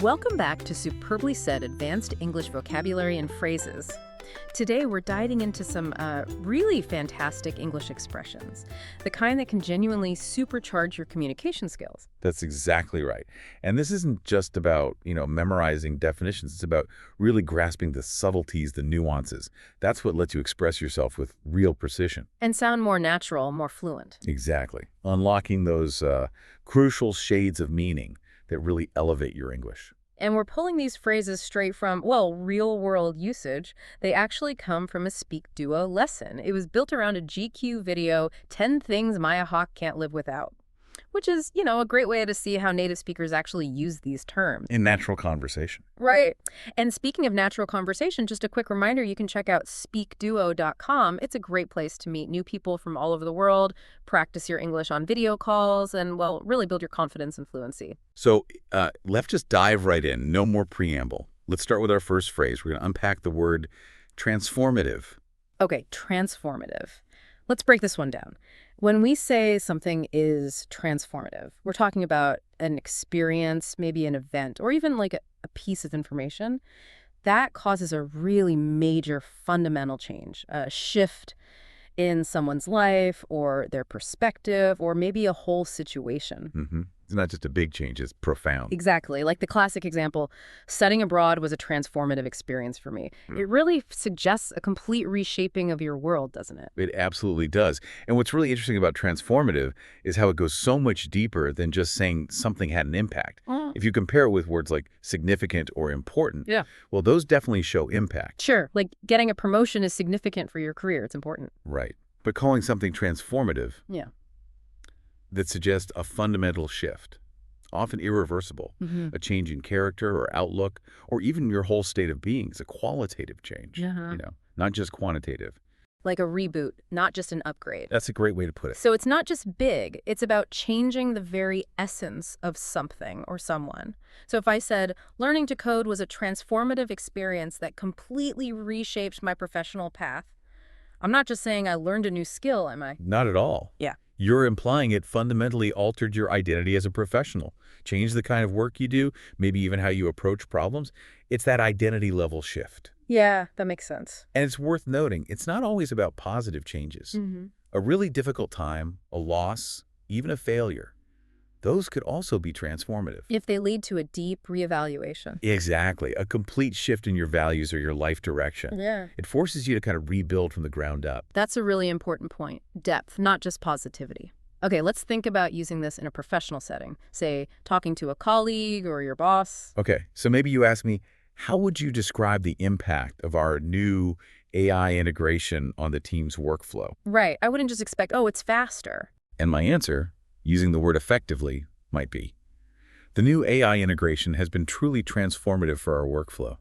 Welcome back to Superbly Said Advanced English Vocabulary and Phrases. Today we're diving into some really fantastic English expressions, the kind that can genuinely supercharge your communication skills. That's exactly right. And this isn't just about, memorizing definitions. It's about really grasping the subtleties, the nuances. That's what lets you express yourself with real precision. And sound more natural, more fluent. Exactly. Unlocking those crucial shades of meaning that really elevate your English. And we're pulling these phrases straight from, well, real-world usage. They actually come from a SpeakDuo lesson. It was built around a GQ video, 10 Things Maya Hawke Can't Live Without, which is, a great way to see how native speakers actually use these terms. In natural conversation. Right. And speaking of natural conversation, just a quick reminder, you can check out SpeakDuo.com. It's a great place to meet new people from all over the world, practice your English on video calls, and, well, really build your confidence and fluency. So let's just dive right in. No more preamble. Let's start with our first phrase. We're going to unpack the word transformative. Okay, transformative. Let's break this one down. When we say something is transformative, we're talking about an experience, maybe an event, or even like a piece of information that causes a really major fundamental change, a shift in someone's life or their perspective or maybe a whole situation. Mm-hmm. It's not just a big change, it's profound. Exactly. Like the classic example, studying abroad was a transformative experience for me. It really suggests a complete reshaping of your world, doesn't it? It absolutely does. And what's really interesting about transformative is how it goes so much deeper than just saying something had an impact. If you compare it with words like significant or important, well, those definitely show impact. Sure. Like getting a promotion is significant for your career. It's important. Right. But calling something transformative that suggests a fundamental shift, often irreversible, a change in character or outlook, or even your whole state of being is a qualitative change, not just quantitative. Like a reboot, not just an upgrade. That's a great way to put it. So it's not just big, it's about changing the very essence of something or someone. So if I said, learning to code was a transformative experience that completely reshaped my professional path, I'm not just saying I learned a new skill, am I? Not at all. Yeah. You're implying it fundamentally altered your identity as a professional, changed the kind of work you do, maybe even how you approach problems. It's that identity level shift. Yeah, that makes sense. And it's worth noting, it's not always about positive changes. A really difficult time, a loss, even a failure, those could also be transformative. If they lead to a deep reevaluation. Exactly. A complete shift in your values or your life direction. Yeah. It forces you to kind of rebuild from the ground up. That's a really important point. Depth, not just positivity. Okay, let's think about using this in a professional setting. Say, talking to a colleague or your boss. Okay, so maybe you ask me, how would you describe the impact of our new AI integration on the team's workflow? Right. I wouldn't just expect, oh, it's faster. And my answer, using the word effectively, might be, the new AI integration has been truly transformative for our workflow.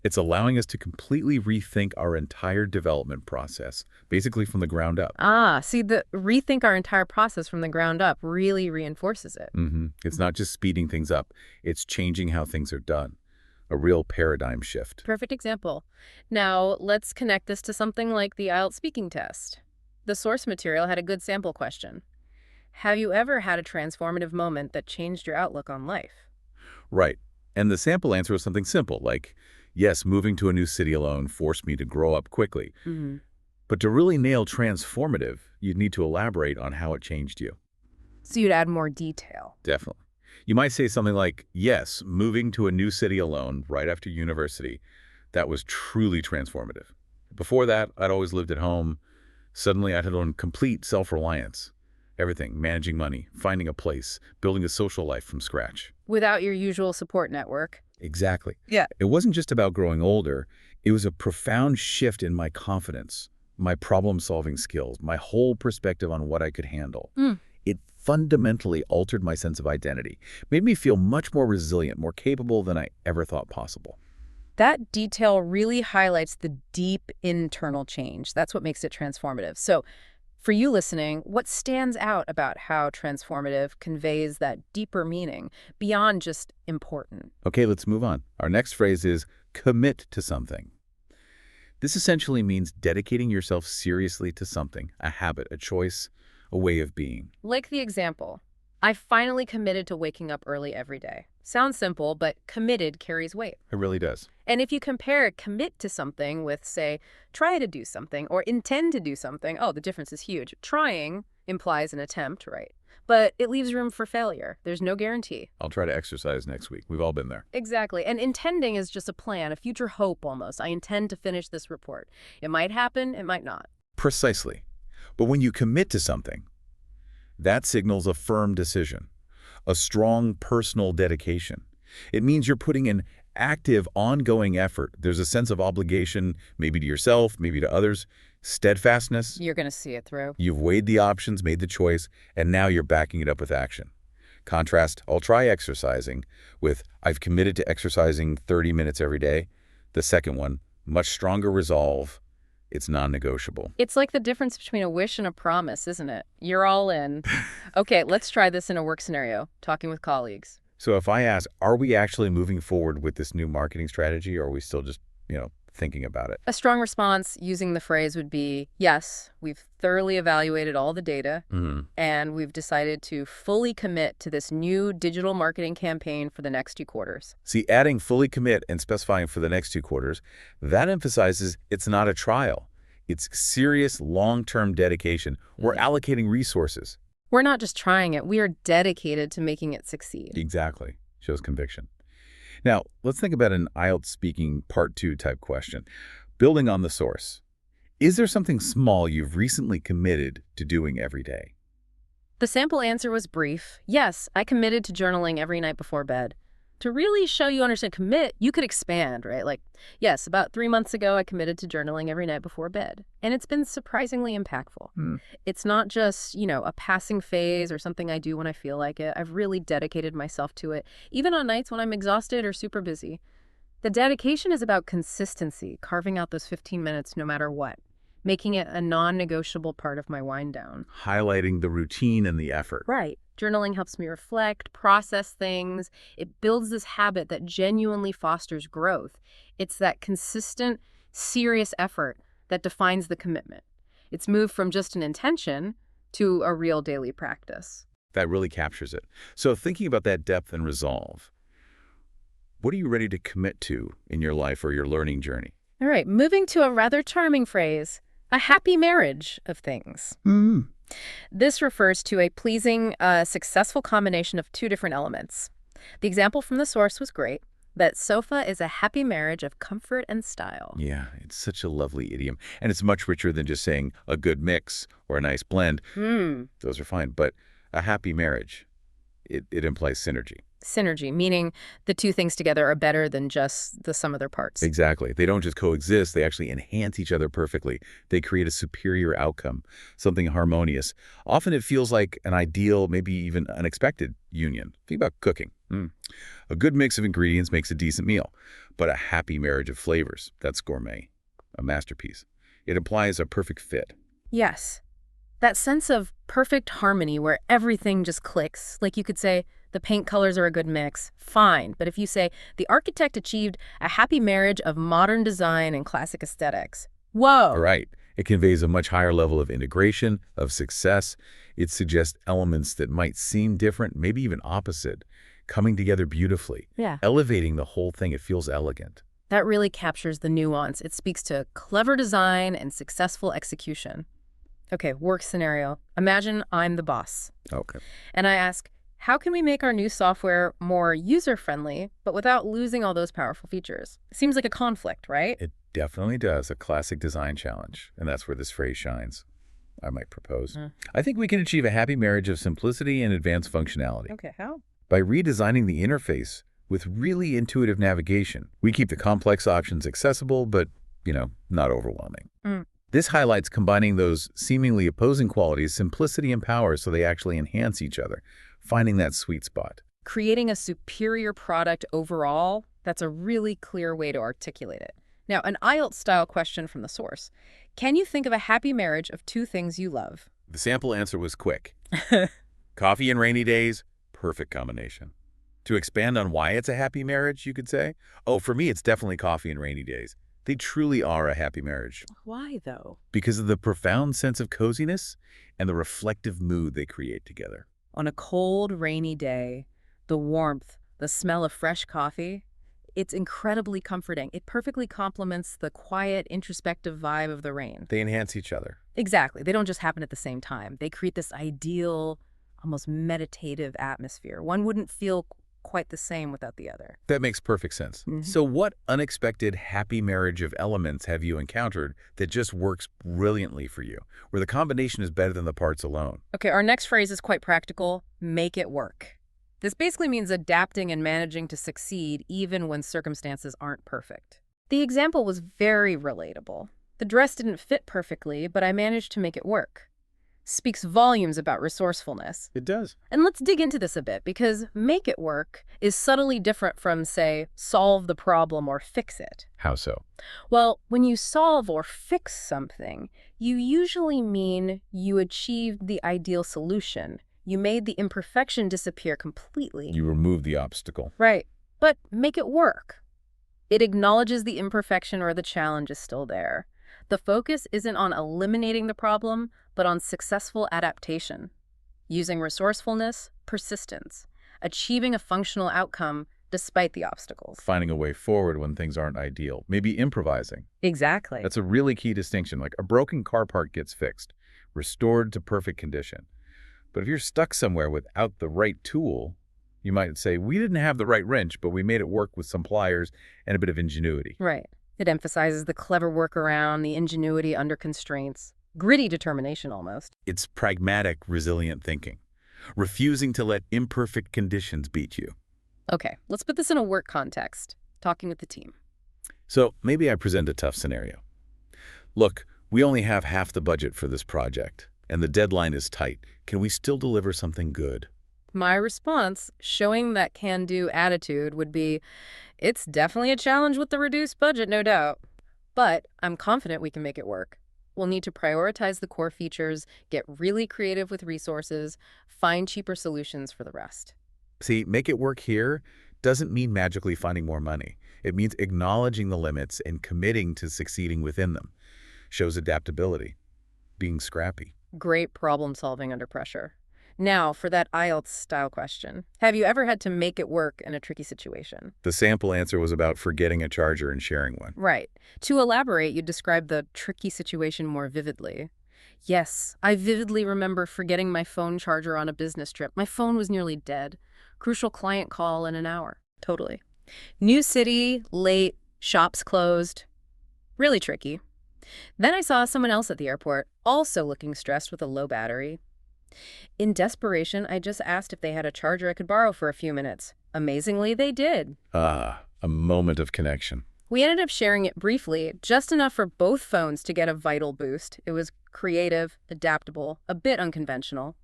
It's allowing us to completely rethink our entire development process, basically from the ground up. See, the rethink our entire process from the ground up really reinforces it. It's not just speeding things up, it's changing how things are done. A real paradigm shift. Perfect example. Now, let's connect this to something like the IELTS speaking test. The source material had a good sample question. Have you ever had a transformative moment that changed your outlook on life? Right. And the sample answer was something simple, like, yes, moving to a new city alone forced me to grow up quickly. But to really nail transformative, you'd need to elaborate on how it changed you. So you'd add more detail. Definitely. You might say something like, yes, moving to a new city alone right after university, that was truly transformative. Before that, I'd always lived at home. Suddenly, I had on complete self-reliance. Everything, managing money, finding a place, building a social life from scratch. Without your usual support network. Exactly. Yeah. It wasn't just about growing older. It was a profound shift in my confidence, my problem-solving skills, my whole perspective on what I could handle. It fundamentally altered my sense of identity, made me feel much more resilient, more capable than I ever thought possible. That detail really highlights the deep internal change. That's what makes it transformative. So for you listening, what stands out about how transformative conveys that deeper meaning beyond just important? Okay, let's move on. Our next phrase is commit to something. This essentially means dedicating yourself seriously to something, a habit, a choice, a way of being. Like the example, I finally committed to waking up early every day. Sounds simple, but committed carries weight. It really does. And if you compare commit to something with, say, try to do something or intend to do something, oh, the difference is huge. Trying implies an attempt, right? But it leaves room for failure. There's no guarantee. I'll try to exercise next week. We've all been there. Exactly. And intending is just a plan, a future hope almost. I intend to finish this report. It might happen, it might not. Precisely. But when you commit to something, that signals a firm decision, a strong personal dedication. It means you're putting in active, ongoing effort. There's a sense of obligation, maybe to yourself, maybe to others, steadfastness. You're going to see it through. You've weighed the options, made the choice, and now you're backing it up with action. Contrast, I'll try exercising, with I've committed to exercising 30 minutes every day. The second one, much stronger resolve. It's non-negotiable. It's like the difference between a wish and a promise, isn't it? You're all in. Okay, let's try this in a work scenario, talking with colleagues. So if I ask, are we actually moving forward with this new marketing strategy, or are we still just, thinking about it? A strong response using the phrase would be, yes, we've thoroughly evaluated all the data, and we've decided to fully commit to this new digital marketing campaign for the next 2 quarters. See, adding fully commit and specifying for the next 2 quarters, that emphasizes it's not a trial. It's serious long-term dedication. We're allocating resources. We're not just trying it, we are dedicated to making it succeed. Exactly. Shows conviction. Now, let's think about an IELTS speaking part 2 type question. Building on the source, is there something small you've recently committed to doing every day? The sample answer was brief. Yes, I committed to journaling every night before bed. To really show you understand commit, you could expand, right? Like, yes, about 3 months ago, I committed to journaling every night before bed. And it's been surprisingly impactful. It's not just, a passing phase or something I do when I feel like it. I've really dedicated myself to it, even on nights when I'm exhausted or super busy. The dedication is about consistency, carving out those 15 minutes no matter what, making it a non-negotiable part of my wind down. Highlighting the routine and the effort. Right. Journaling helps me reflect, process things. It builds this habit that genuinely fosters growth. It's that consistent, serious effort that defines the commitment. It's moved from just an intention to a real daily practice. That really captures it. So thinking about that depth and resolve, what are you ready to commit to in your life or your learning journey? All right, moving to a rather charming phrase, a happy marriage of things. This refers to a pleasing, successful combination of 2 different elements. The example from the source was great, that sofa is a happy marriage of comfort and style. Yeah, it's such a lovely idiom. And it's much richer than just saying a good mix or a nice blend. Those are fine. But a happy marriage, it implies synergy. Synergy, meaning the 2 things together are better than just the sum of their parts. Exactly. They don't just coexist, they actually enhance each other perfectly. They create a superior outcome, something harmonious. Often it feels like an ideal, maybe even unexpected union. Think about cooking. A good mix of ingredients makes a decent meal, but a happy marriage of flavors, that's gourmet, a masterpiece. It implies a perfect fit. Yes. That sense of perfect harmony where everything just clicks. Like you could say, the paint colors are a good mix, fine. But if you say, the architect achieved a happy marriage of modern design and classic aesthetics, whoa. Right. It conveys a much higher level of integration, of success. It suggests elements that might seem different, maybe even opposite, coming together beautifully. Yeah. Elevating the whole thing. It feels elegant. That really captures the nuance. It speaks to clever design and successful execution. Okay, work scenario. Imagine I'm the boss. Okay. And I ask, how can we make our new software more user-friendly, but without losing all those powerful features? It seems like a conflict, right? It definitely does. A classic design challenge. And that's where this phrase shines, I might propose. I think we can achieve a happy marriage of simplicity and advanced functionality. Okay, how? By redesigning the interface with really intuitive navigation. We keep the complex options accessible, but, not overwhelming. This highlights combining those seemingly opposing qualities, simplicity and power, so they actually enhance each other, finding that sweet spot. Creating a superior product overall, that's a really clear way to articulate it. Now, an IELTS-style question from the source. Can you think of a happy marriage of 2 things you love? The sample answer was quick. Coffee and rainy days, perfect combination. To expand on why it's a happy marriage, you could say, oh, for me, it's definitely coffee and rainy days. They truly are a happy marriage. Why, though? Because of the profound sense of coziness and the reflective mood they create together. On a cold, rainy day, the warmth, the smell of fresh coffee. It's incredibly comforting. It perfectly complements the quiet, introspective vibe of the rain. They enhance each other. Exactly. They don't just happen at the same time. They create this ideal, almost meditative atmosphere. One wouldn't feel quite the same without the other. That makes perfect sense. So what unexpected happy marriage of elements have you encountered that just works brilliantly for you, where the combination is better than the parts alone? Okay, our next phrase is quite practical. Make it work. This basically means adapting and managing to succeed even when circumstances aren't perfect. The example was very relatable. The dress didn't fit perfectly, but I managed to make it work. Speaks volumes about resourcefulness. It does. And let's dig into this a bit, because make it work is subtly different from, say, solve the problem or fix it. How so? Well, when you solve or fix something, you usually mean you achieved the ideal solution. You made the imperfection disappear completely. You remove the obstacle. Right. But make it work. It acknowledges the imperfection or the challenge is still there. The focus isn't on eliminating the problem, but on successful adaptation, using resourcefulness, persistence, achieving a functional outcome despite the obstacles. Finding a way forward when things aren't ideal. Maybe improvising. Exactly. That's a really key distinction. Like a broken car part gets fixed, restored to perfect condition. But if you're stuck somewhere without the right tool, you might say, we didn't have the right wrench, but we made it work with some pliers and a bit of ingenuity. Right. It emphasizes the clever workaround, the ingenuity under constraints, gritty determination almost. It's pragmatic, resilient thinking, refusing to let imperfect conditions beat you. Okay, let's put this in a work context, talking with the team. So maybe I present a tough scenario. Look, we only have half the budget for this project, and the deadline is tight. Can we still deliver something good? My response, showing that can-do attitude, would be, it's definitely a challenge with the reduced budget, no doubt. But I'm confident we can make it work. We'll need to prioritize the core features, get really creative with resources, find cheaper solutions for the rest. See, make it work here doesn't mean magically finding more money. It means acknowledging the limits and committing to succeeding within them. Shows adaptability, being scrappy. Great problem solving under pressure. Now, for that IELTS-style question. Have you ever had to make it work in a tricky situation? The sample answer was about forgetting a charger and sharing one. Right. To elaborate, you describe the tricky situation more vividly. Yes, I vividly remember forgetting my phone charger on a business trip. My phone was nearly dead. Crucial client call in an hour. Totally. New city, late, shops closed. Really tricky. Then I saw someone else at the airport, also looking stressed with a low battery. In desperation, I just asked if they had a charger I could borrow for a few minutes. Amazingly, they did. Ah, a moment of connection. We ended up sharing it briefly, just enough for both phones to get a vital boost. It was creative, adaptable, a bit unconventional.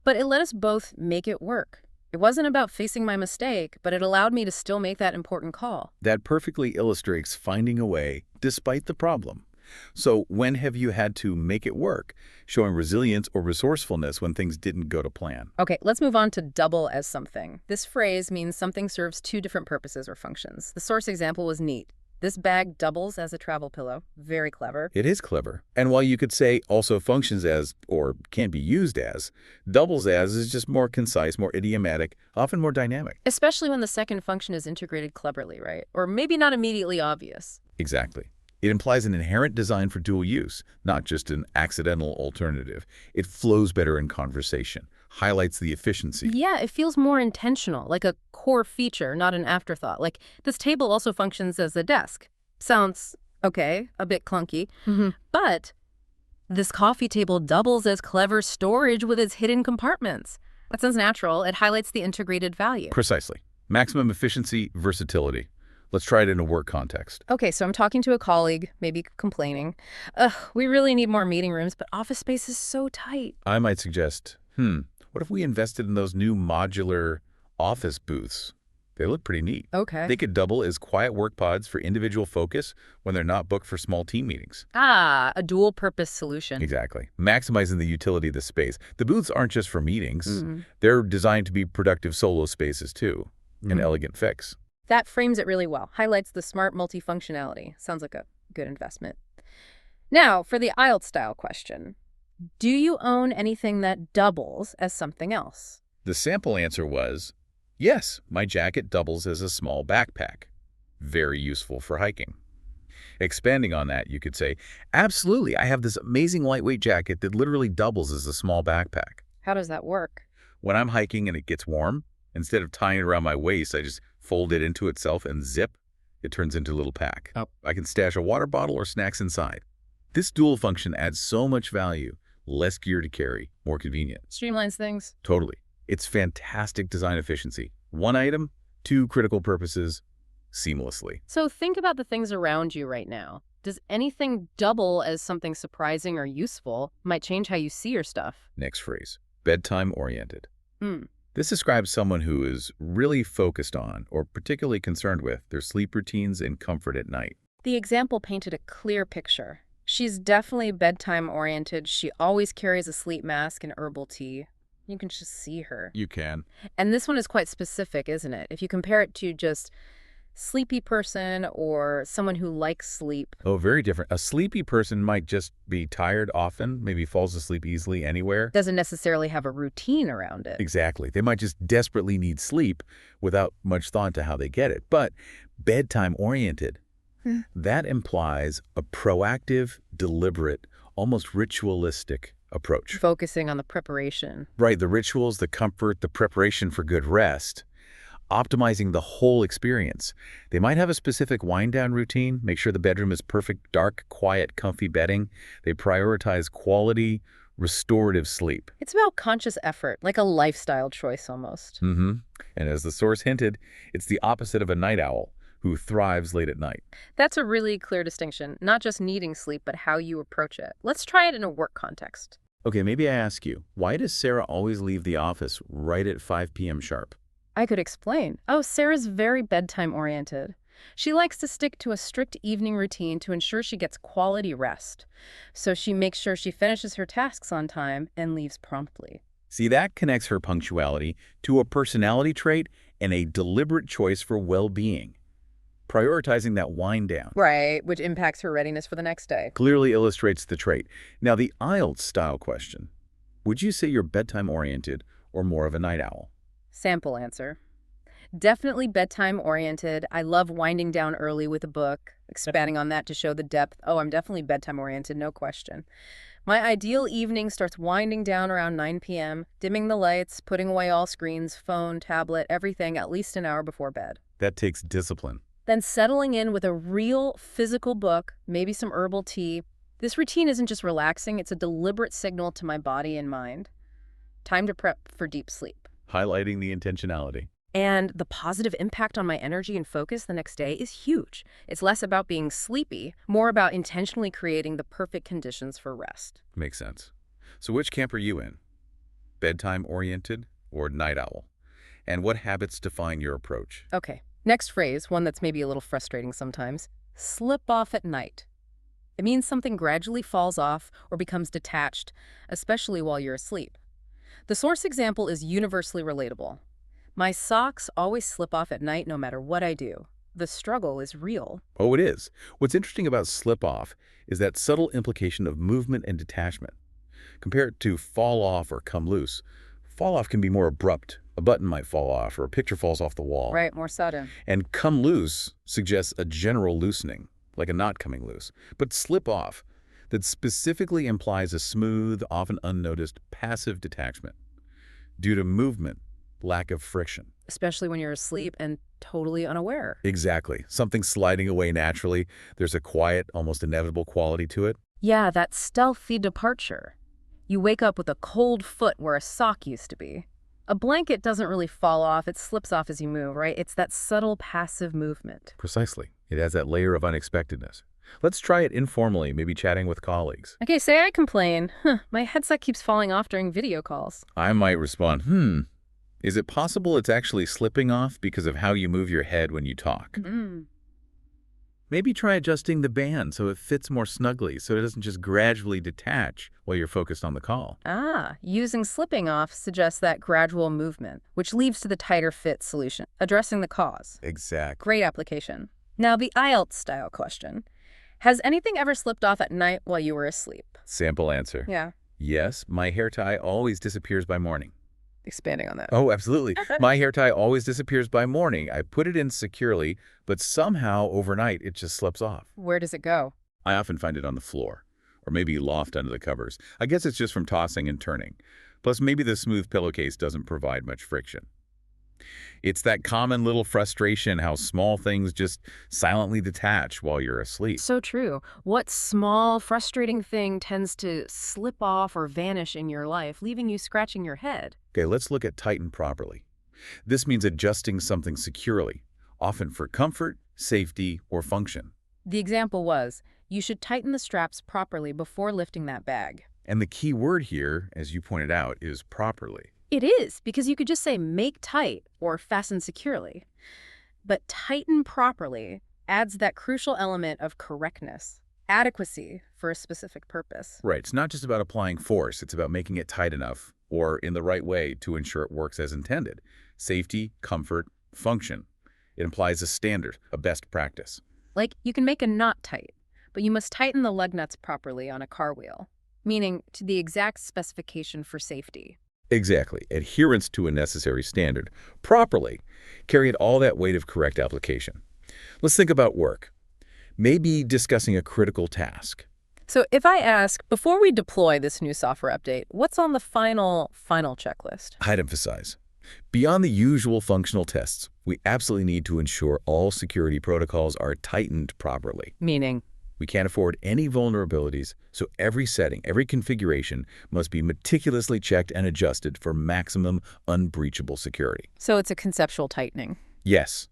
But it let us both make it work. It wasn't about facing my mistake, but it allowed me to still make that important call. That perfectly illustrates finding a way despite the problem. So when have you had to make it work, showing resilience or resourcefulness when things didn't go to plan? Okay, let's move on to double as something. This phrase means something serves two different purposes or functions. The source example was neat. This bag doubles as a travel pillow. Very clever. It is clever. And while you could say also functions as, or can be used as, doubles as is just more concise, more idiomatic, often more dynamic. Especially when the second function is integrated cleverly, right? Or maybe not immediately obvious. Exactly. It implies an inherent design for dual use, not just an accidental alternative. It flows better in conversation, highlights the efficiency. Yeah, it feels more intentional, like a core feature, not an afterthought. Like, this table also functions as a desk. Sounds, okay, a bit clunky. But this coffee table doubles as clever storage with its hidden compartments. That sounds natural. It highlights the integrated value. Precisely. Maximum efficiency, versatility. Let's try it in a work context. Okay, so I'm talking to a colleague, maybe complaining. Ugh, we really need more meeting rooms, but office space is so tight. I might suggest, what if we invested in those new modular office booths? They look pretty neat. Okay. They could double as quiet work pods for individual focus when they're not booked for small team meetings. Ah, a dual-purpose solution. Exactly. Maximizing the utility of the space. The booths aren't just for meetings. They're designed to be productive solo spaces, too. An elegant fix. That frames it really well. Highlights the smart multifunctionality. Sounds like a good investment. Now, for the IELTS-style question. Do you own anything that doubles as something else? The sample answer was, Yes, my jacket doubles as a small backpack. Very useful for hiking. Expanding on that, you could say, absolutely, I have this amazing lightweight jacket that literally doubles as a small backpack. How does that work? When I'm hiking and it gets warm, instead of tying it around my waist, I just fold it into itself and zip. It turns into a little pack. Oh. I can stash a water bottle or snacks inside. This dual function adds so much value. Less gear to carry, more convenient. Streamlines things. Totally. It's fantastic design efficiency. One item, two critical purposes, seamlessly. So think about the things around you right now. Does anything double as something surprising or useful might change how you see your stuff? Next phrase, bedtime-oriented. Hmm. This describes someone who is really focused on or particularly concerned with their sleep routines and comfort at night. The example painted a clear picture. She's definitely bedtime-oriented. She always carries a sleep mask and herbal tea. You can just see her. You can. And this one is quite specific, isn't it? If you compare it to just sleepy person or someone who likes sleep. Oh, very different. A sleepy person might just be tired often, maybe falls asleep easily anywhere. Doesn't necessarily have a routine around it. Exactly. They might just desperately need sleep without much thought to how they get it. But bedtime-oriented, that implies a proactive, deliberate, almost ritualistic approach. Focusing on the preparation. Right, the rituals, the comfort, the preparation for good rest, optimizing the whole experience. They might have a specific wind-down routine, make sure the bedroom is perfect, dark, quiet, comfy bedding. They prioritize quality, restorative sleep. It's about conscious effort, like a lifestyle choice almost. And as the source hinted, it's the opposite of a night owl who thrives late at night. That's a really clear distinction, not just needing sleep, but how you approach it. Let's try it in a work context. Okay, maybe I ask you, why does Sarah always leave the office right at 5 p.m. sharp? I could explain. Oh, Sarah's very bedtime-oriented. She likes to stick to a strict evening routine to ensure she gets quality rest. So she makes sure she finishes her tasks on time and leaves promptly. See, that connects her punctuality to a personality trait and a deliberate choice for well-being. Prioritizing that wind down Right, which impacts her readiness for the next day. clearly illustrates the trait. Now, the IELTS style question. Would you say you're bedtime-oriented or more of a night owl? Sample answer. Definitely bedtime-oriented. I love winding down early with a book, expanding on that to show the depth. Oh, I'm definitely bedtime-oriented, no question. My ideal evening starts winding down around 9 p.m., dimming the lights, putting away all screens, phone, tablet, everything at least an hour before bed. That takes discipline. Then settling in with a real physical book, maybe some herbal tea. This routine isn't just relaxing, it's a deliberate signal to my body and mind. Time to prep for deep sleep. Highlighting the intentionality. And the positive impact on my energy and focus the next day is huge. It's less about being sleepy, more about intentionally creating the perfect conditions for rest. Makes sense. So which camp are you in? Bedtime-oriented or night owl? And what habits define your approach? Okay, next phrase, one that's maybe a little frustrating sometimes. Slip off at night. It means something gradually falls off or becomes detached, especially while you're asleep. The source example is universally relatable. My socks always slip off at night no matter what I do. The struggle is real. Oh, it is. What's interesting about slip-off is that subtle implication of movement and detachment. Compared to fall off or come loose, fall off can be more abrupt. A button might fall off or a picture falls off the wall. Right, more sudden. And come loose suggests a general loosening, like a knot coming loose. But slip off, that specifically implies a smooth, often unnoticed, passive detachment due to movement, lack of friction. Especially when you're asleep and totally unaware. Exactly. Something sliding away naturally. There's a quiet, almost inevitable quality to it. Yeah, that stealthy departure. You wake up with a cold foot where a sock used to be. A blanket doesn't really fall off, it slips off as you move, right? It's that subtle passive movement. Precisely. It adds that layer of unexpectedness. Let's try it informally, maybe chatting with colleagues. Okay, say I complain. My headset keeps falling off during video calls. I might respond, is it possible it's actually slipping off because of how you move your head when you talk? Maybe try adjusting the band so it fits more snugly, so it doesn't just gradually detach while you're focused on the call. Using slipping off suggests that gradual movement, which leads to the tighter fit solution, addressing the cause. Exactly. Great application. Now, the IELTS style question. Has anything ever slipped off at night while you were asleep? Sample answer. Yeah. Yes, my hair tie always disappears by morning. Expanding on that. Oh, absolutely. My hair tie always disappears by morning. I put it in securely, but somehow overnight it just slips off. Where does it go? I often find it on the floor, or maybe loft under the covers. I guess it's just from tossing and turning. Plus, maybe the smooth pillowcase doesn't provide much friction. It's that common little frustration how small things just silently detach while you're asleep. So true. What small, frustrating thing tends to slip off or vanish in your life, leaving you scratching your head? Okay, let's look at tighten properly. This means adjusting something securely, often for comfort, safety, or function. The example was, you should tighten the straps properly before lifting that bag. And the key word here, as you pointed out, is properly. It is, because you could just say make tight or fasten securely. But tighten properly adds that crucial element of correctness, adequacy for a specific purpose. Right, it's not just about applying force, it's about making it tight enough or in the right way to ensure it works as intended. Safety, comfort, function. It implies a standard, a best practice. Like, you can make a knot tight, but you must tighten the lug nuts properly on a car wheel, meaning to the exact specification for safety. Exactly. Adherence to a necessary standard, properly, carrying all that weight of correct application. Let's think about work. Maybe discussing a critical task. So if I ask, before we deploy this new software update, what's on the final checklist? I'd emphasize, beyond the usual functional tests, we absolutely need to ensure all security protocols are tightened properly. Meaning? We can't afford any vulnerabilities, so every setting, every configuration must be meticulously checked and adjusted for maximum unbreachable security. So it's a conceptual tightening. Yes,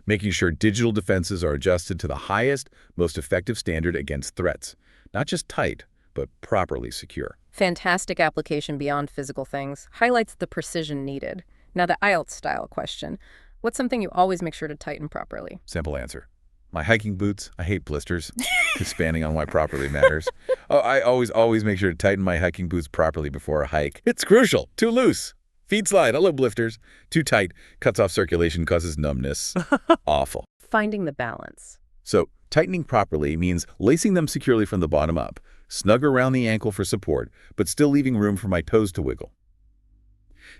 making sure digital defenses are adjusted to the highest, most effective standard against threats. Not just tight, but properly secure. Fantastic application beyond physical things. Highlights the precision needed. Now the IELTS-style question. What's something you always make sure to tighten properly? Simple answer. My hiking boots. I hate blisters. Expanding on why properly matters. Oh, I always make sure to tighten my hiking boots properly before a hike. It's crucial. Too loose. Feet slide. I love blifters. Too tight. Cuts off circulation, causes numbness. Awful. Finding the balance. So tightening properly means lacing them securely from the bottom up, snug around the ankle for support, but still leaving room for my toes to wiggle.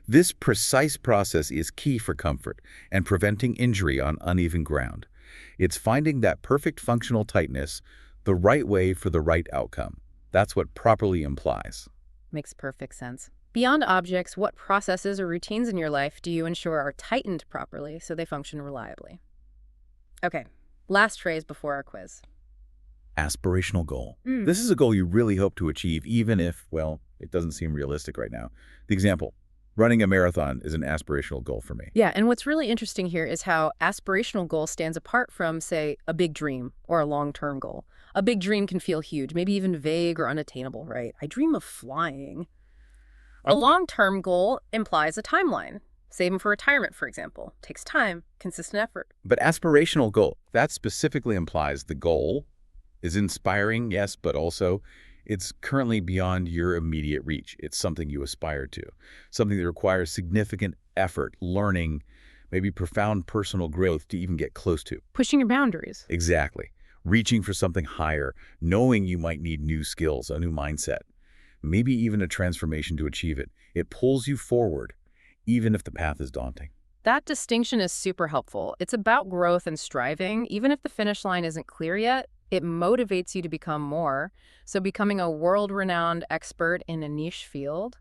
This precise process is key for comfort and preventing injury on uneven ground. It's finding that perfect functional tightness the right way for the right outcome. That's what properly implies. Makes perfect sense. Beyond objects, what processes or routines in your life do you ensure are tightened properly so they function reliably? Okay, last phrase before our quiz. Aspirational goal. This is a goal you really hope to achieve, even if, well, it doesn't seem realistic right now. The example, running a marathon is an aspirational goal for me. Yeah, and what's really interesting here is how aspirational goal stands apart from, say, a big dream or a long-term goal. A big dream can feel huge, maybe even vague or unattainable, right? I dream of flying. A long-term goal implies a timeline. Saving for retirement, for example, takes time, consistent effort. But aspirational goal, that specifically implies the goal is inspiring, yes, but also it's currently beyond your immediate reach. It's something you aspire to, something that requires significant effort, learning, maybe profound personal growth to even get close to. Pushing your boundaries. Exactly. Reaching for something higher, knowing you might need new skills, a new mindset, maybe even a transformation to achieve it. It pulls you forward, even if the path is daunting. That distinction is super helpful. It's about growth and striving. Even if the finish line isn't clear yet, it motivates you to become more. So becoming a world-renowned expert in a niche field,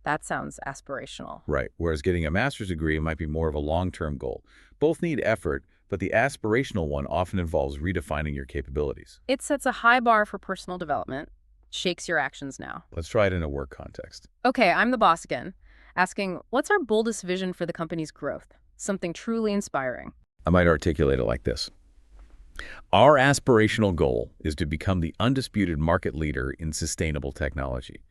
that sounds aspirational. Right, whereas getting a master's degree might be more of a long-term goal. Both need effort, but the aspirational one often involves redefining your capabilities. It sets a high bar for personal development, shakes your actions now. Let's try it in a work context. Okay, I'm the boss again, asking, what's our boldest vision for the company's growth? Something truly inspiring. I might articulate it like this. Our aspirational goal is to become the undisputed market leader in sustainable technology.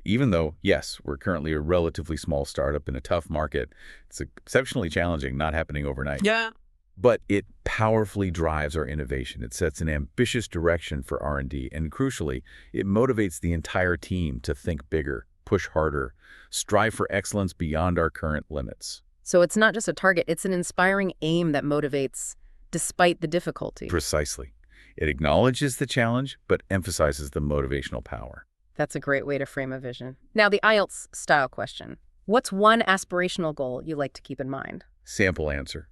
Even though, yes, we're currently a relatively small startup in a tough market, it's exceptionally challenging, not happening overnight. Yeah. But it powerfully drives our innovation. It sets an ambitious direction for R&D, and crucially, it motivates the entire team to think bigger, push harder, strive for excellence beyond our current limits. So it's not just a target, it's an inspiring aim that motivates despite the difficulty. Precisely. It acknowledges the challenge, but emphasizes the motivational power. That's a great way to frame a vision. Now, the IELTS style question. What's one aspirational goal you like to keep in mind? Sample answer.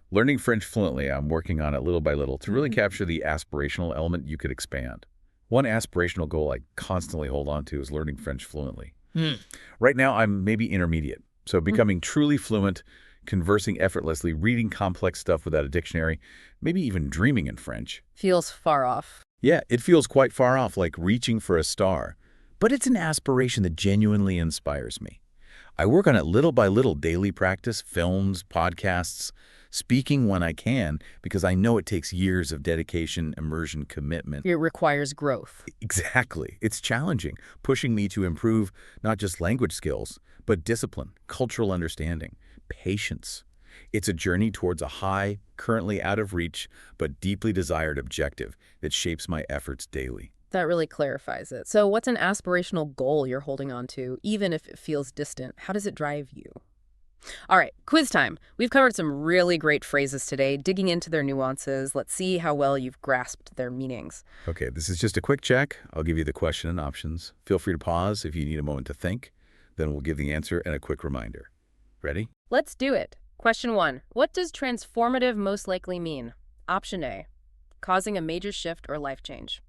Learning French fluently, I'm working on it little by little to really capture the aspirational element you could expand. One aspirational goal I constantly hold on to is learning French fluently. Right now, I'm maybe intermediate, so becoming truly fluent, conversing effortlessly, reading complex stuff without a dictionary, maybe even dreaming in French. Feels far off. Yeah, it feels quite far off, like reaching for a star. But it's an aspiration that genuinely inspires me. I work on it little by little, daily practice, films, podcasts, speaking when I can, because I know it takes years of dedication, immersion, commitment. It requires growth. Exactly. It's challenging, pushing me to improve not just language skills, but discipline, cultural understanding, patience. It's a journey towards a high, currently out of reach, but deeply desired objective that shapes my efforts daily. That really clarifies it. So what's an aspirational goal you're holding on to, even if it feels distant? How does it drive you? All right, quiz time. We've covered some really great phrases today, digging into their nuances. Let's see how well you've grasped their meanings. Okay, this is just a quick check. I'll give you the question and options. Feel free to pause if you need a moment to think. Then we'll give the answer and a quick reminder. Ready? Let's do it. Question 1. What does transformative most likely mean? Option A, causing a major shift or life change.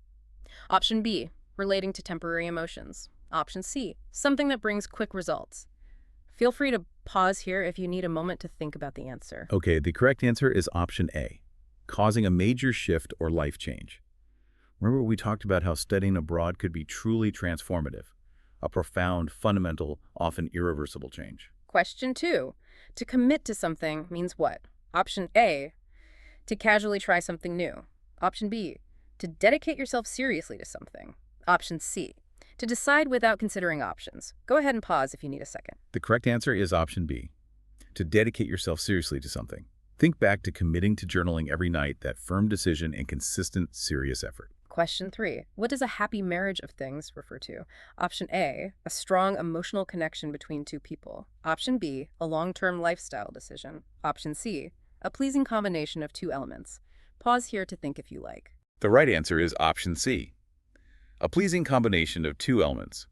Option B, relating to temporary emotions. Option C, something that brings quick results. Feel free to pause here if you need a moment to think about the answer. Okay, the correct answer is option A, causing a major shift or life change. Remember we talked about how studying abroad could be truly transformative, a profound, fundamental, often irreversible change. Question 2. To commit to something means what? Option A, to casually try something new. Option B, to dedicate yourself seriously to something. Option C, to decide without considering options. Go ahead and pause if you need a second. The correct answer is option B, to dedicate yourself seriously to something. Think back to committing to journaling every night, that firm decision and consistent, serious effort. Question 3. What does a happy marriage of things refer to? Option A, a strong emotional connection between two people. Option B, a long-term lifestyle decision. Option C, a pleasing combination of two elements. Pause here to think if you like. The right answer is option C, a pleasing combination of two elements,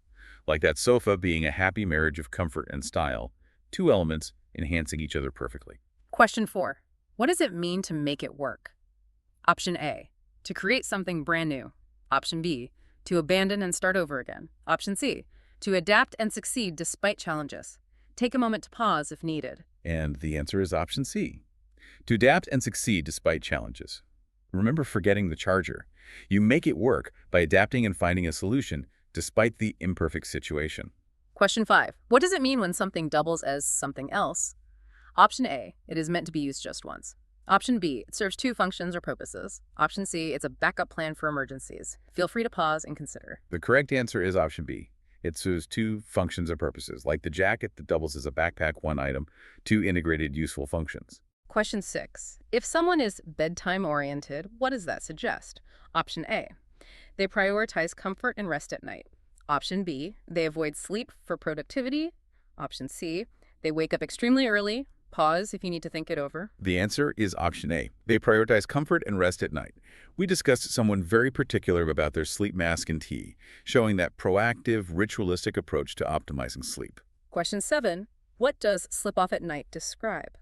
like that sofa being a happy marriage of comfort and style, two elements enhancing each other perfectly. Question 4. What does it mean to make it work? Option A, to create something brand new. Option B, to abandon and start over again. Option C, to adapt and succeed despite challenges. Take a moment to pause if needed. And the answer is option C, to adapt and succeed despite challenges. Remember forgetting the charger. You make it work by adapting and finding a solution despite the imperfect situation. Question 5. What does it mean when something doubles as something else? Option A, it is meant to be used just once. Option B, it serves two functions or purposes. Option C, it's a backup plan for emergencies. Feel free to pause and consider. The correct answer is option B. It serves two functions or purposes, like the jacket that doubles as a backpack, one item, two integrated useful functions. Question 6. If someone is bedtime-oriented, what does that suggest? Option A, they prioritize comfort and rest at night. Option B, they avoid sleep for productivity. Option C, they wake up extremely early. Pause if you need to think it over. The answer is option A. They prioritize comfort and rest at night. We discussed someone very particular about their sleep mask and tea, showing that proactive, ritualistic approach to optimizing sleep. Question 7. What does slip off at night describe?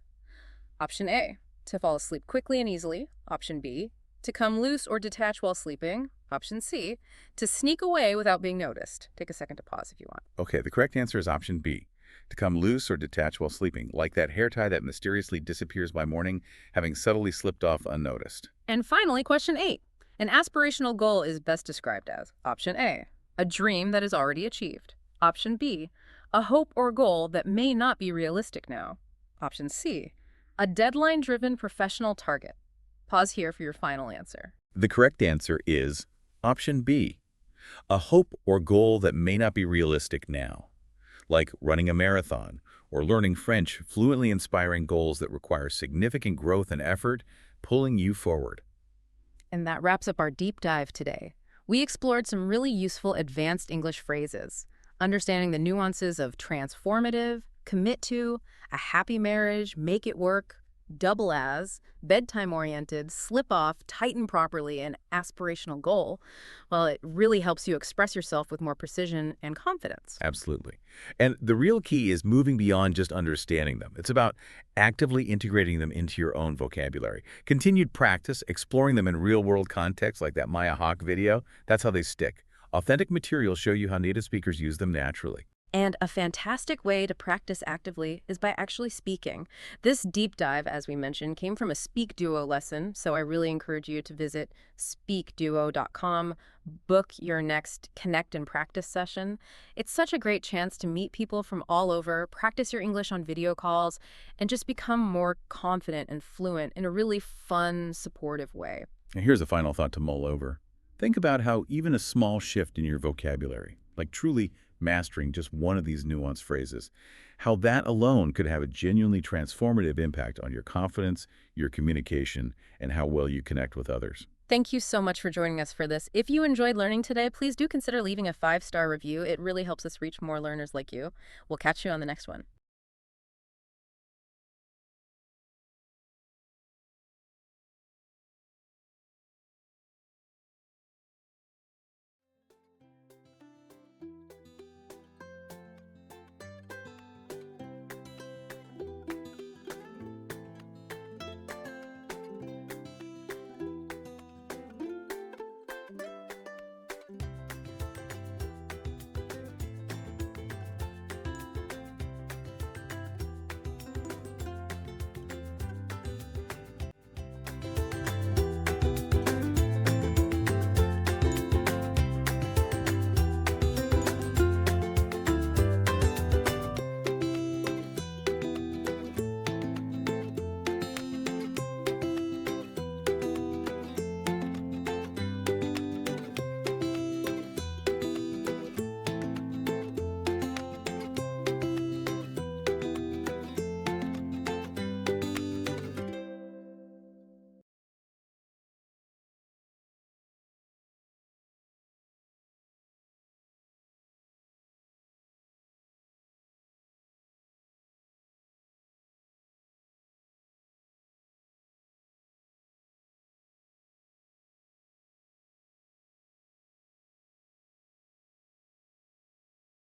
Option A, to fall asleep quickly and easily. Option B, to come loose or detach while sleeping. Option C, to sneak away without being noticed. Take a second to pause if you want. Okay, the correct answer is option B, to come loose or detach while sleeping, like that hair tie that mysteriously disappears by morning, having subtly slipped off unnoticed. And finally, question 8. An aspirational goal is best described as option A, a dream that is already achieved. Option B, a hope or goal that may not be realistic now. Option C, a deadline-driven professional target. Pause here for your final answer. The correct answer is option B, a hope or goal that may not be realistic now, like running a marathon or learning French, fluently inspiring goals that require significant growth and effort, pulling you forward. And that wraps up our deep dive today. We explored some really useful advanced English phrases, understanding the nuances of transformative, commit to, a happy marriage, make it work, double as, bedtime-oriented, slip-off, tighten properly, and aspirational goal, well, it really helps you express yourself with more precision and confidence. Absolutely. And the real key is moving beyond just understanding them. It's about actively integrating them into your own vocabulary. Continued practice, exploring them in real-world contexts like that Maya Hawke video, that's how they stick. Authentic materials show you how native speakers use them naturally. And a fantastic way to practice actively is by actually speaking. This deep dive, as we mentioned, came from a SpeakDuo lesson, so I really encourage you to visit speakduo.com, book your next Connect and Practice session. It's such a great chance to meet people from all over, practice your English on video calls, and just become more confident and fluent in a really fun, supportive way. And here's a final thought to mull over. Think about how even a small shift in your vocabulary, like truly mastering just one of these nuanced phrases, how that alone could have a genuinely transformative impact on your confidence, your communication, and how well you connect with others. Thank you so much for joining us for this. If you enjoyed learning today, please do consider leaving a 5-star review. It really helps us reach more learners like you. We'll catch you on the next one.